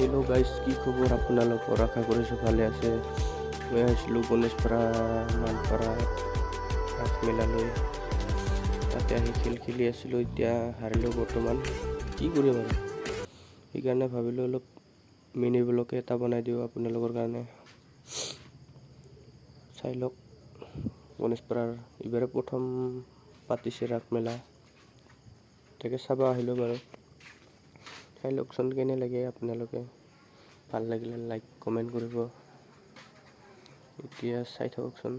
Hello' guys, কি খবৰ আপোনালোকৰ? আশা কৰিছোঁ ভালে আছে। মই আহিছিলোঁ গণেশপাৰা মানপাৰা ৰাসমেলালৈ। তাতে আহি খেলি আছিলোঁ। এতিয়া হাৰিলোঁ বৰ্তমান, কি কৰিম আৰু। সেইকাৰণে ভাবিলোঁ অলপ মিনি ব্লগ এটা বনাই দিওঁ আপোনালোকৰ কাৰণে। চাই লওক, গণেশপাৰাৰ এইবাৰে প্ৰথম পাতিছে ৰাসমেলা, তাকে চাব আহিলোঁ বাৰু। চাই লওকচোন কেনে লাগে আপোনালোকে। ভাল লাগিলে লাইক কমেণ্ট কৰিব। এতিয়া চাই থাককচোন।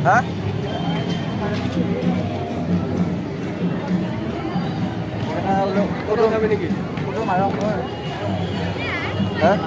Hah? Udah kami nih. Udah marah. Hah?